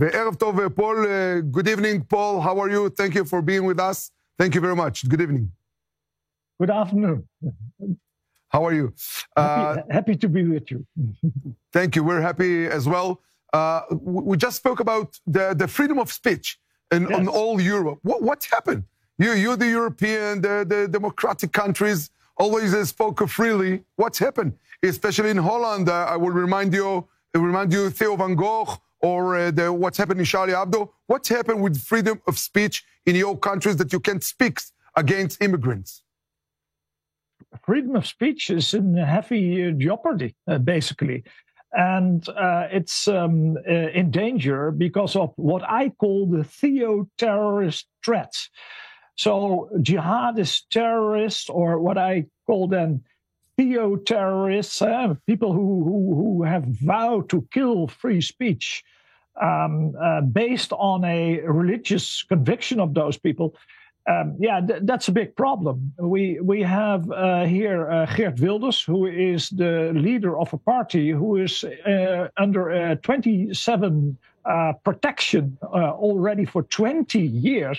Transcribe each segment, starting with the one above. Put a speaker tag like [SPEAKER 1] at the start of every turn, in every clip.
[SPEAKER 1] וערב טוב, Paul. Good evening, Paul. How are you? Thank you for being with us. Thank you very much. Good evening.
[SPEAKER 2] Good afternoon.
[SPEAKER 1] How are you?
[SPEAKER 2] Happy to be with you.
[SPEAKER 1] Thank you. We're happy as well. We just spoke about the freedom of speech on all Europe. What happened? You, the European, the democratic countries, always spoke freely. What's happened? Especially in Holland, I will remind you, Theo van Gogh, or what's happened in Charlie Hebdo. What's happened with freedom of speech in your countries that you can't speak against immigrants?
[SPEAKER 2] Freedom of speech is in heavy jeopardy, basically. And it's in danger because of what I call the theo-terrorist threat. So jihadist terrorists, or what I call them theo-terrorists, people who have vowed to kill free speech based on a religious conviction of those people. That's a big problem. We have here Geert Wilders, who is the leader of a party who is under 27 protection already for 20 years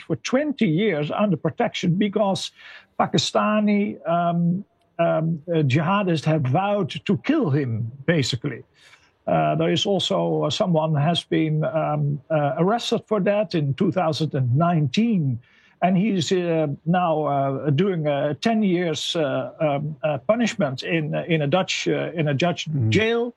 [SPEAKER 2] under protection because Pakistani jihadists have vowed to kill him, basically. There is also someone has been arrested for that in 2019. And he's now doing 10 years punishment in a Dutch jail.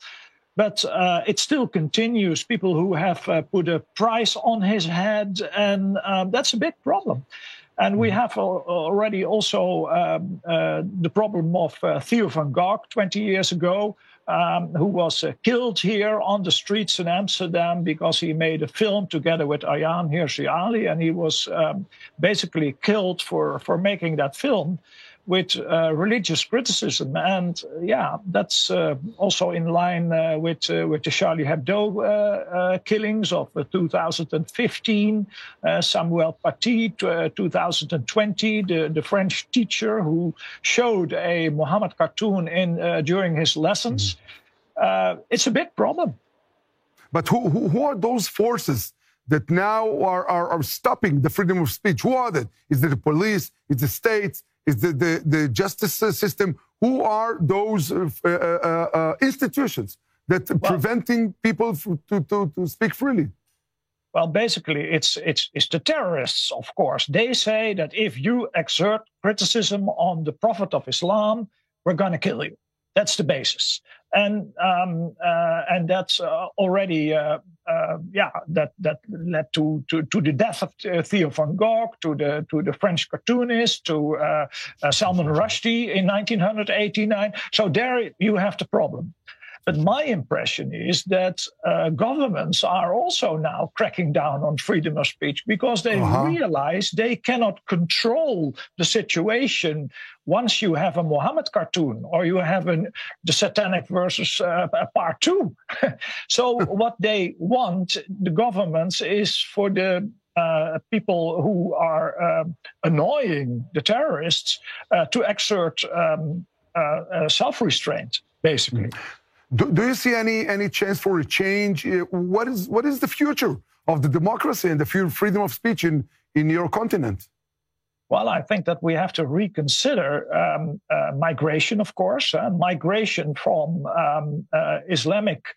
[SPEAKER 2] But it still continues. People who have put a price on his head, and that's a big problem. And we have already also the problem of Theo van Gogh 20 years ago, who was killed here on the streets in Amsterdam because he made a film together with Ayaan Hirsi Ali, and he was basically killed for making that film with religious criticism. And that's also in line with the Charlie Hebdo killings of 2015, Samuel Paty, 2020, the French teacher who showed a Muhammad cartoon during his lessons. It's a big problem.
[SPEAKER 1] But who are those forces that now are stopping the freedom of speech? Who are they? Is it the police? Is it the states? Is the justice system? Who are those institutions that preventing people to speak freely?
[SPEAKER 2] Well, basically, it's the terrorists, of course. They say that if you exert criticism on the Prophet of Islam, we're going to kill you. That's the basis, and that's already that led to the death of Theo van Gogh, to the French cartoonist, to Salman Rushdie in 1989. So there you have the problem. But my impression is that governments are also now cracking down on freedom of speech because they realize they cannot control the situation once you have a Muhammad cartoon or you have the Satanic Verses Part 2. So what they want, the governments, is for the people who are annoying the terrorists to exert self-restraint, basically.
[SPEAKER 1] Do you see any chance for a change? What is the future of the democracy and the freedom of speech in your continent?
[SPEAKER 2] Well, I think that we have to reconsider migration, of course. Migration from Islamic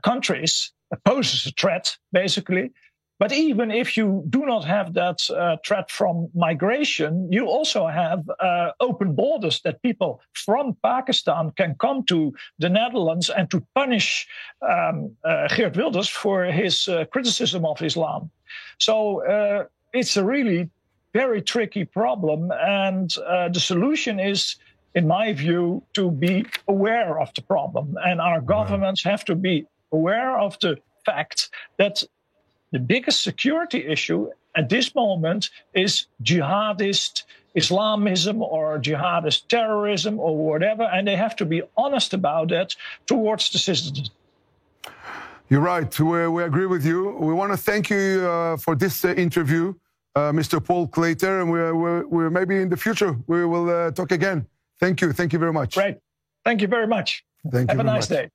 [SPEAKER 2] countries poses a threat, basically. But even if you do not have that threat from migration, you also have open borders that people from Pakistan can come to the Netherlands and to punish Geert Wilders for his criticism of Islam. So it's a really very tricky problem. And the solution is, in my view, to be aware of the problem. And our governments have to be aware of the fact that the biggest security issue at this moment is jihadist Islamism or jihadist terrorism or whatever, and they have to be honest about that towards the citizens.
[SPEAKER 1] You're right. We agree with you. We want to thank you for this interview, Mr. Paul Clitter, and we're maybe in the future we will talk again. Thank you. Thank you very much.
[SPEAKER 2] Great. Thank you very much.
[SPEAKER 1] Thank you.
[SPEAKER 2] Have a nice day.